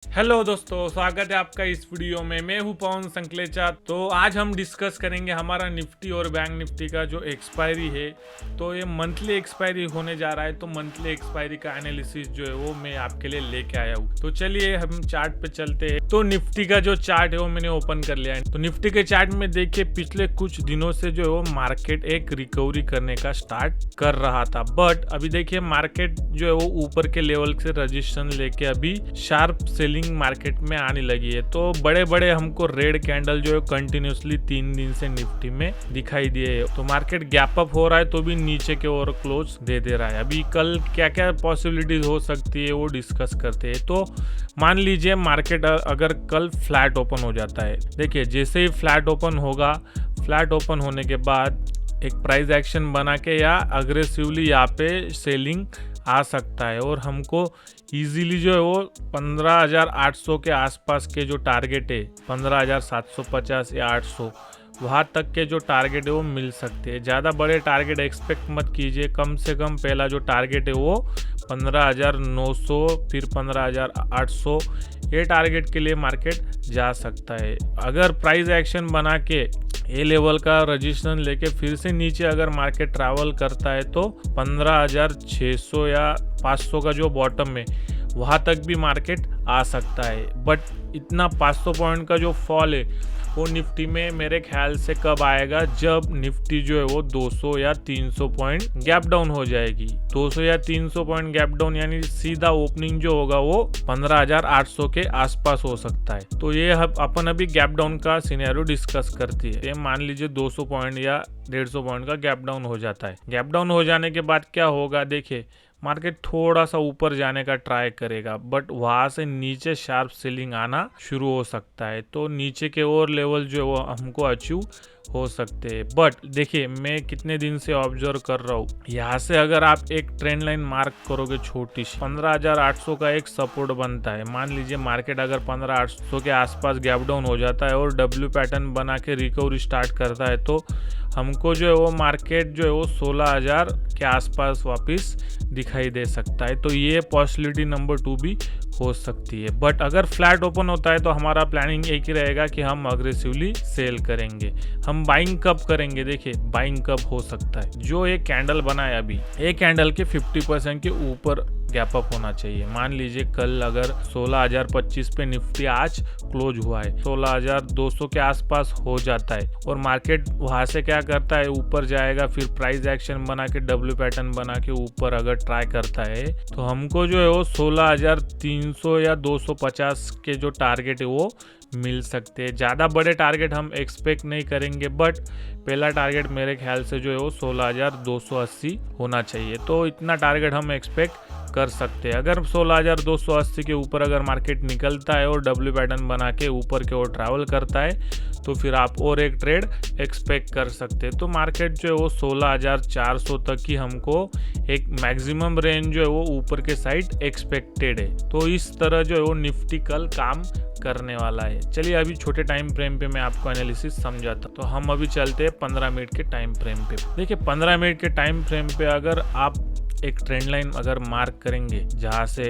Hello दोस्तों, स्वागत है आपका इस वीडियो में। मैं हूं पवन संकलेचा। तो आज हम डिस्कस करेंगे हमारा निफ्टी और बैंक निफ्टी का जो एक्सपायरी है। तो ये मंथली एक्सपायरी होने जा रहा है, तो मंथली एक्सपायरी का एनालिसिस जो है वो मैं आपके लिए लेके आया हूँ। तो चलिए हम चार्ट पे चलते हैं। तो निफ्टी का जो चार्ट है वो मैंने ओपन कर लिया है। तो निफ्टी के चार्ट में देखिए, पिछले कुछ दिनों से जो है वो मार्केट एक रिकवरी करने का स्टार्ट कर रहा था, बट अभी देखिए मार्केट जो है वो ऊपर के लेवल से रजिस्ट्रेशन लेके अभी शार्प सेलिंग मार्केट में आने लगी है। तो बड़े बड़े हमको रेड कैंडल जो है कंटिन्यूसली 3 दिन से निफ्टी में दिखाई दिए। तो मार्केट गैप अप हो रहा है तो भी नीचे के ओर क्लोज दे रहा है। अभी कल क्या क्या पॉसिबिलिटीज हो सकती है वो डिस्कस करते हैं। तो मान लीजिए मार्केट अगर कल फ्लैट ओपन हो जाता है, देखिए जैसे ही फ्लैट ओपन होगा, फ्लैट ओपन होने के बाद एक प्राइस एक्शन बना के या अग्रेसिवली यहाँ पे सेलिंग आ सकता है और हमको इजीली जो है वो 15,800 के आसपास के जो टारगेट है, 15,750 या 800, वहाँ तक के जो टारगेट है वो मिल सकते हैं। ज़्यादा बड़े टारगेट एक्सपेक्ट मत कीजिए। कम से कम पहला जो टारगेट है वो 15,900, फिर 15,800, ये टारगेट के लिए मार्केट जा सकता है। अगर प्राइस एक्शन बना के ए लेवल का रजिस्ट्रेशन लेके फिर से नीचे अगर मार्केट ट्रैवल करता है तो 15,600 या 500 का जो बॉटम है वहाँ तक भी मार्केट आ सकता है। बट इतना 500 पॉइंट का जो फॉल है वो निफ्टी में मेरे ख्याल से कब आएगा, जब निफ्टी जो है वो 200 या 300 पॉइंट गैप डाउन हो जाएगी। 200 या 300 पॉइंट गैप डाउन यानी सीधा ओपनिंग जो होगा वो 15,800 के आसपास हो सकता है। तो ये अपन अभी गैप डाउन का सिनेरियो डिस्कस करती है। ये मान लीजिए 200 पॉइंट या 150 पॉइंट का गैप डाउन हो जाता है। गैप डाउन हो जाने के बाद क्या होगा, देखिए मार्केट थोड़ा सा ऊपर जाने का ट्राई करेगा, बट वहां से नीचे शार्प सेलिंग आना शुरू हो सकता है। तो नीचे के और लेवल जो है वो हमको अचीव हो सकते हैं। बट देखिए मैं कितने दिन से ऑब्जर्व कर रहा हूँ, यहाँ से अगर आप एक ट्रेंड लाइन मार्क करोगे छोटी सी, 15,800 का एक सपोर्ट बनता है। मान लीजिए मार्केट अगर 15,800 के आसपास गैप डाउन हो जाता है और डब्ल्यू पैटर्न बना के रिकवरी स्टार्ट करता है तो हमको जो है वो मार्केट जो है वो 16,000 के आसपास वापस दिखाई दे सकता है। तो ये पॉसिबिलिटी नंबर 2 भी हो सकती है। बट अगर फ्लैट ओपन होता है तो हमारा प्लानिंग एक ही रहेगा कि हम अग्रेसिवली सेल करेंगे। हम बाइंग कब करेंगे, देखिए बाइंग कब हो सकता है, जो एक कैंडल बना है अभी, एक कैंडल के 50% के ऊपर गैप अप होना चाहिए। मान लीजिए कल अगर 16,025 पे निफ्टी आज क्लोज हुआ है, 16,200 के आसपास हो जाता है और मार्केट वहां से क्या करता है, ऊपर जाएगा, फिर प्राइस एक्शन बना के डब्ल्यू पैटर्न बना के ऊपर अगर ट्राई करता है तो हमको जो है वो 16,300 या 250 के जो टारगेट है वो मिल सकते हैं। ज़्यादा बड़े टारगेट हम एक्सपेक्ट नहीं करेंगे, बट पहला टारगेट मेरे ख्याल से जो है वो 16,280 होना चाहिए। तो इतना टारगेट हम एक्सपेक्ट कर सकते हैं। अगर 16,280 के ऊपर अगर मार्केट निकलता है और डब्ल्यू पैटर्न बना के ऊपर की ओर ट्रैवल करता है तो फिर आप और एक ट्रेड एक्सपेक्ट कर सकते हैं। तो मार्केट जो है वो 16,400 तक की हमको एक मैक्सिमम रेंज जो है वो ऊपर के साइड एक्सपेक्टेड है। तो इस तरह जो है वो निफ्टी कल काम करने वाला है। चलिए अभी छोटे टाइम फ्रेम पे मैं आपको एनालिसिस समझाता। तो हम अभी चलते हैं 15 मिनट के टाइम फ्रेम पे। देखिए 15 मिनट के टाइम फ्रेम पे अगर आप एक ट्रेंड लाइन अगर मार्क करेंगे, जहाँ से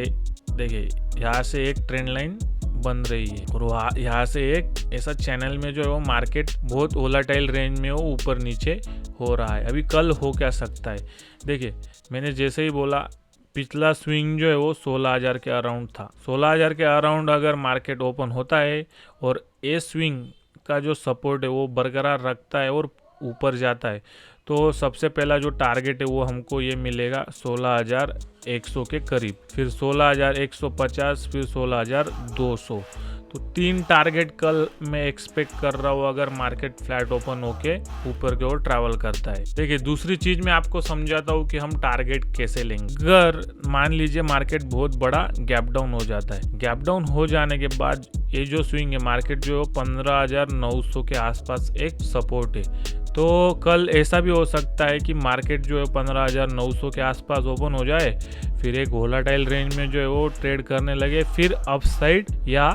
देखिए यहाँ से एक ट्रेंड लाइन बन रही है और यहाँ से एक ऐसा चैनल में जो है वो मार्केट बहुत वोलेटाइल रेंज में वो ऊपर नीचे हो रहा है। अभी कल हो क्या सकता है, देखिए मैंने जैसे ही बोला पिछला स्विंग जो है वो 16,000 के अराउंड था। 16,000 के अराउंड अगर मार्केट ओपन होता है और ए स्विंग का जो सपोर्ट है वो बरकरार रखता है और ऊपर जाता है तो सबसे पहला जो टारगेट है वो हमको ये मिलेगा 16,100 के करीब, फिर 16,150, फिर 16,200। तो 3 टारगेट कल मैं एक्सपेक्ट कर रहा हूँ अगर मार्केट फ्लैट ओपन होके ऊपर की ओर ट्रैवल करता है। देखिए दूसरी चीज मैं आपको समझाता हूँ कि हम टारगेट कैसे लेंगे। अगर मान लीजिए मार्केट बहुत बड़ा गैप डाउन हो जाता है, गैप डाउन हो जाने के बाद ये जो स्विंग है मार्केट जो 15,900 के आसपास एक सपोर्ट है। तो कल ऐसा भी हो सकता है कि मार्केट जो है 15,900 के आसपास ओपन हो जाए, फिर एक वोलेटाइल रेंज में जो है वो ट्रेड करने लगे, फिर अपसाइड या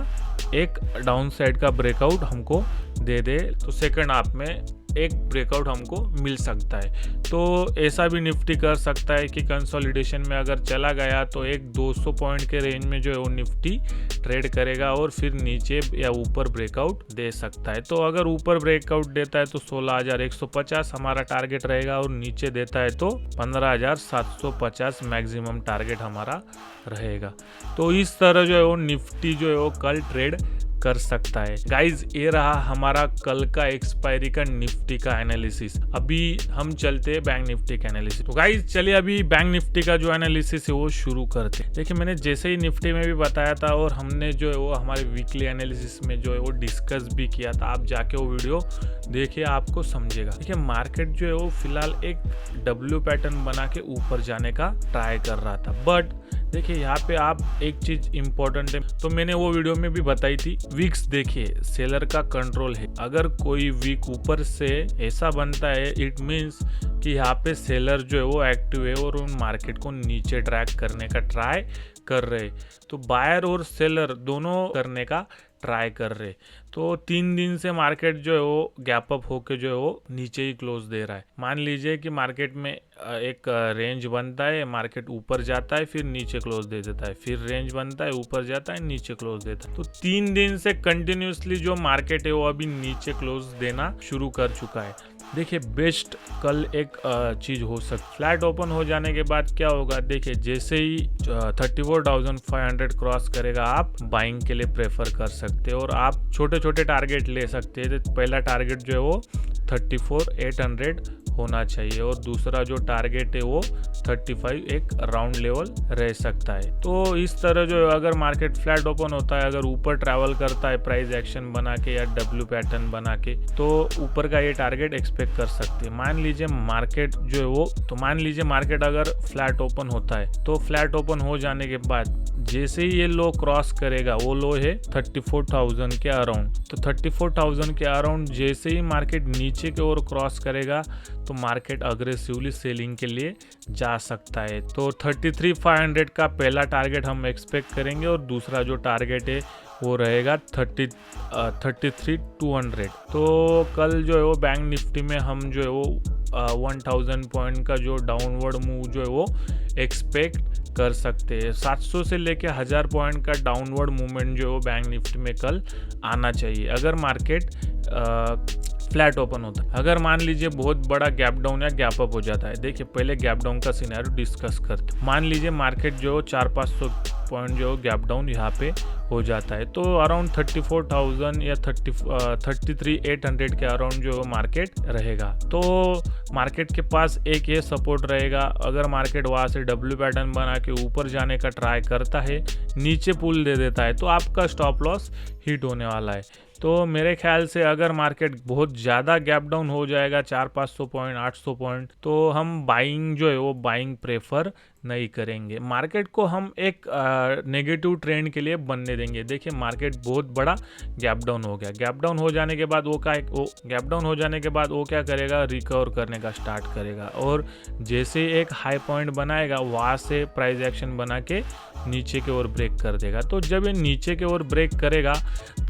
एक डाउन साइड का ब्रेकआउट हमको दे दे। तो सेकंड हाफ में एक ब्रेकआउट हमको मिल सकता है। तो ऐसा भी निफ्टी कर सकता है कि कंसोलिडेशन में अगर चला गया तो एक 200 पॉइंट के रेंज में जो है वो निफ्टी ट्रेड करेगा और फिर नीचे या ऊपर ब्रेकआउट दे सकता है। तो अगर ऊपर ब्रेकआउट देता है तो 16,150 हमारा टारगेट रहेगा और नीचे देता है तो 15,750 मैक्सिमम टारगेट हमारा रहेगा। तो इस तरह जो है वो निफ्टी जो है वो कल ट्रेड कर सकता है। गाइज ये रहा हमारा कल का एक्सपायरी का निफ्टी का एनालिसिस। अभी हम चलते हैं बैंक निफ्टी का एनालिसिस। तो गाइज चलिए अभी बैंक निफ्टी का जो एनालिसिस है वो शुरू करते हैं। देखिए मैंने जैसे ही निफ्टी में भी बताया था और हमने जो है वो हमारे वीकली एनालिसिस में जो है वो डिस्कस भी किया था, आप जाके वो वीडियो देखिए आपको समझेगा। देखिए मार्केट जो है वो फिलहाल एक डब्ल्यू पैटर्न बना के ऊपर जाने का ट्राई कर रहा था, बट देखिए यहाँ पे आप एक चीज इंपॉर्टेंट है, तो मैंने वो वीडियो में भी बताई थी, वीक्स देखिए सेलर का कंट्रोल है। अगर कोई वीक ऊपर से ऐसा बनता है इट मीन्स कि यहाँ पे सेलर जो है वो एक्टिव है और उन मार्केट को नीचे ट्रैक करने का ट्राई कर रहे। तो बायर और सेलर दोनों करने का ट्राई कर रहे। तो 3 दिन से मार्केट जो है वो गैप अप होके जो है वो नीचे ही क्लोज दे रहा है। मान लीजिए कि मार्केट में एक रेंज बनता है, मार्केट ऊपर जाता है फिर नीचे क्लोज दे देता है, फिर रेंज बनता है ऊपर जाता है नीचे क्लोज देता है। तो 3 दिन से कंटिन्यूसली जो मार्केट है वो अभी नीचे क्लोज देना शुरू कर चुका है। देखिए बेस्ट कल एक चीज हो सकती, फ्लैट ओपन हो जाने के बाद क्या होगा, देखिए जैसे ही 34,500 क्रॉस करेगा आप बाइंग के लिए प्रेफर कर सकते हैं और आप छोटे छोटे टारगेट ले सकते हैं। तो पहला टारगेट जो है वो 34,800 होना चाहिए और दूसरा जो टारगेट है वो 35 एक राउंड लेवल रह सकता है। तो इस तरह जो अगर मार्केट फ्लैट ओपन होता है, अगर ऊपर ट्रैवल करता है प्राइस एक्शन बना के या डब्ल्यू पैटर्न बना के, तो ऊपर का ये टारगेट एक्सपेक्ट कर सकते हैं। मान लीजिए मार्केट जो है वो, तो मान लीजिए मार्केट अगर फ्लैट ओपन होता है तो फ्लैट ओपन हो जाने के बाद जैसे ही ये लो क्रॉस करेगा, वो लो है 34,000 के अराउंड, तो 34,000 के अराउंड जैसे ही मार्केट नीचे की ओर क्रॉस करेगा तो मार्केट अग्रेसिवली सेलिंग के लिए जा सकता है। तो 33,500 का पहला टारगेट हम एक्सपेक्ट करेंगे और दूसरा जो टारगेट है वो रहेगा 33,200। तो कल जो है वो बैंक निफ्टी में हम जो है वो 1000 पॉइंट का जो डाउनवर्ड मूव जो है वो एक्सपेक्ट कर सकते हैं। 700 से लेके 1000 पॉइंट का डाउनवर्ड मूवमेंट जो है वो बैंक निफ्टी में कल आना चाहिए अगर मार्केट फ्लैट ओपन होता है। अगर मान लीजिए बहुत बड़ा गैप डाउन या गैप अप हो जाता है, देखिए पहले गैप डाउन का सिनेरियो डिस्कस करते। मान लीजिए मार्केट जो 400-500 पॉइंट जो गैप डाउन यहाँ पे हो जाता है, तो अराउंड 34,000 या 33,800 के अराउंड जो मार्केट रहेगा। तो मार्केट के पास एक ये सपोर्ट रहेगा, अगर मार्केट वहाँ से डब्ल्यू पैटर्न बना के ऊपर जाने का ट्राई करता है, नीचे पुल दे देता है, तो आपका स्टॉप लॉस हिट होने वाला है। तो मेरे ख्याल से अगर मार्केट बहुत ज़्यादा गैप डाउन हो जाएगा 400-500 पॉइंट 800 पॉइंट, तो हम बाइंग जो है वो बाइंग प्रेफर नहीं करेंगे। मार्केट को हम एक नेगेटिव ट्रेंड के लिए बनने देंगे। देखिए मार्केट बहुत बड़ा गैप डाउन हो गया, गैप डाउन हो जाने के बाद वो क्या करेगा, रिकवर करने का स्टार्ट करेगा और जैसे एक हाई पॉइंट बनाएगा वहाँ से प्राइस एक्शन बना के नीचे की ओर ब्रेक कर देगा। तो जब ये नीचे की ओर ब्रेक करेगा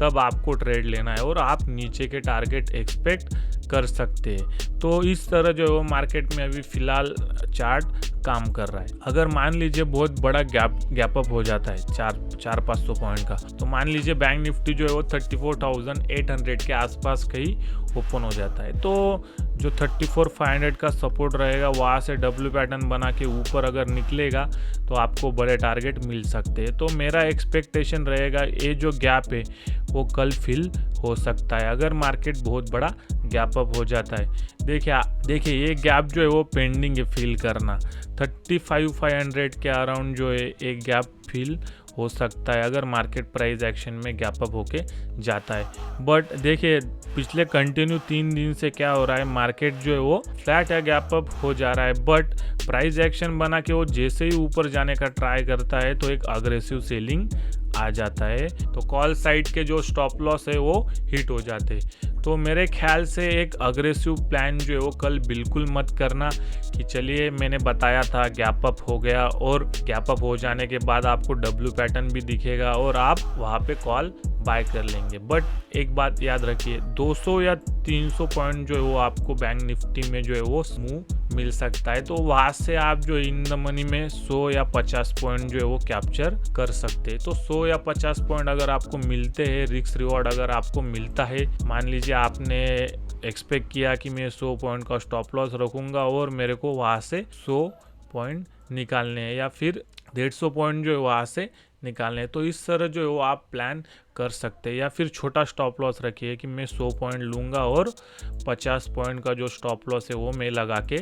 तब आपको ट्रेड लेना है और आप नीचे के टारगेट एक्सपेक्ट कर सकते हैं। तो इस तरह जो है वो मार्केट में अभी फिलहाल चार्ट काम कर रहा है। अगर मान लीजिए बहुत बड़ा गैप अप हो जाता है 400-500 पॉइंट का, तो मान लीजिए बैंक निफ्टी जो है वो 34,800 के आसपास कहीं ओपन हो जाता है, तो जो 34,500 का सपोर्ट रहेगा वहाँ से डब्ल्यू पैटर्न बना के ऊपर अगर निकलेगा तो आपको बड़े टारगेट मिल सकते हैं। तो मेरा एक्सपेक्टेशन रहेगा ये जो गैप है वो कल फिल हो सकता है अगर मार्केट बहुत बड़ा गैप अप हो जाता है। देखिए ये गैप जो है वो पेंडिंग है फिल करना, 35,500 के अराउंड जो है एक गैप फिल हो सकता है अगर मार्केट प्राइस एक्शन में गैप अप होके जाता है। बट देखिए पिछले कंटिन्यू 3 दिन से क्या हो रहा है, मार्केट जो है वो फ्लैट या गैप अप हो जा रहा है, बट प्राइस एक्शन बना के वो जैसे ही ऊपर जाने का ट्राई करता है तो एक अग्रेसिव सेलिंग आ जाता है, तो कॉल साइड के जो स्टॉप लॉस है वो हिट हो जाते हैं। तो मेरे ख्याल से एक अग्रेसिव प्लान जो है वो कल बिल्कुल मत करना कि चलिए मैंने बताया था गैप अप हो गया और गैप अप हो जाने के बाद आपको डब्ल्यू पैटर्न भी दिखेगा और आप वहाँ पे कॉल बाय कर लेंगे। बट एक बात याद रखिए, 200 या 300 पॉइंट जो है वो आपको बैंक निफ्टी में जो है वो स्मूथ मिल सकता है, तो वहाँ से आप जो इन द मनी में 100 या 50 पॉइंट जो है वो कैप्चर कर सकते हैं। तो 100 या 50 पॉइंट अगर आपको मिलते हैं, रिस्क रिवॉर्ड अगर आपको मिलता है, मान लीजिए आपने एक्सपेक्ट किया कि मैं 100 पॉइंट का स्टॉप लॉस रखूंगा और मेरे को वहाँ से 100 पॉइंट निकालने हैं या फिर 150 पॉइंट जो है वहाँ से निकालने हैं, तो इस तरह जो है वो आप प्लान कर सकते हैं। या फिर छोटा स्टॉप लॉस रखिए कि मैं 100 पॉइंट लूँगा और 50 पॉइंट का जो स्टॉप लॉस है वो मैं लगा के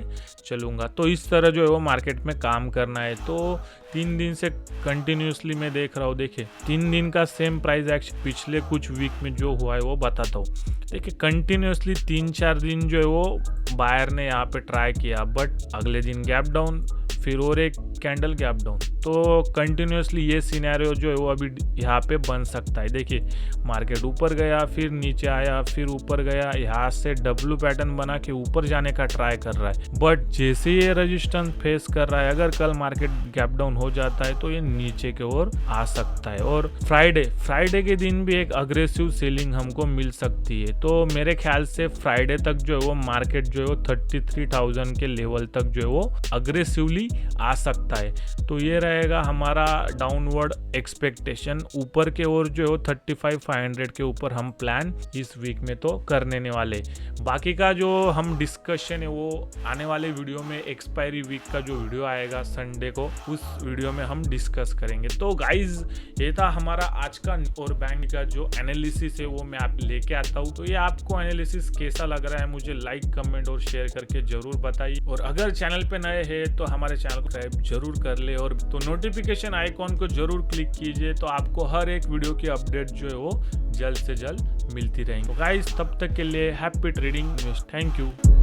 चलूँगा। तो इस तरह जो है वो मार्केट में काम करना है। तो 3 दिन से कंटिन्यूसली मैं देख रहा हूँ, देखिए 3 दिन का सेम प्राइस एक्शन पिछले कुछ वीक में जो हुआ है वो बताता हूँ। देखिए कंटिन्यूसली 3-4 दिन जो है वो बायर ने यहाँ पे ट्राई किया, बट अगले दिन गैप डाउन, फिर और एक कैंडल गैप डाउन। तो कंटिन्यूसली ये सिनेरियो जो है वो अभी यहाँ पे बन सकता है। देखिए मार्केट ऊपर गया, फिर नीचे आया, फिर ऊपर गया, यहाँ से डब्ल्यू पैटर्न बना के ऊपर जाने का ट्राई कर रहा है, बट जैसे ये रेजिस्टेंस फेस कर रहा है, अगर कल मार्केट गैप डाउन हो जाता है तो ये नीचे की ओर आ सकता है। और फ्राइडे के दिन भी एक अग्रेसिव सेलिंग हमको मिल सकती है। तो मेरे ख्याल से फ्राइडे तक जो है वो मार्केट जो है वो 33,000 के लेवल तक जो है वो अग्रेसिवली आ सकता है। तो ये रहेगा हमारा डाउनवर्ड एक्सपेक्टेशन। ऊपर के ओर जो है वो 35,500 के ऊपर हम प्लान इस वीक में तो करने वाले। बाकी का जो हम डिस्कशन है वो आने वाले वीडियो में, एक्सपायरी वीक का जो वीडियो आएगा संडे को, उस वीडियो में हम डिस्कस करेंगे। तो गाइज ये था हमारा आज का और बैंक का जो एनालिसिस है वो मैं आप लेके आता हूँ। तो ये आपको एनालिसिस कैसा लग रहा है मुझे लाइक, कमेंट और शेयर करके जरूर बताइए। और अगर चैनल पे नए हैं तो हमारे चैनल को सब्सक्राइब जरूर कर ले और तो नोटिफिकेशन आइकॉन को जरूर क्लिक कीजिए, तो आपको हर एक वीडियो की अपडेट जो है वो जल्द से जल्द मिलती रहेंगी। तो गाइस तब तक के लिए happy trading news, thank you.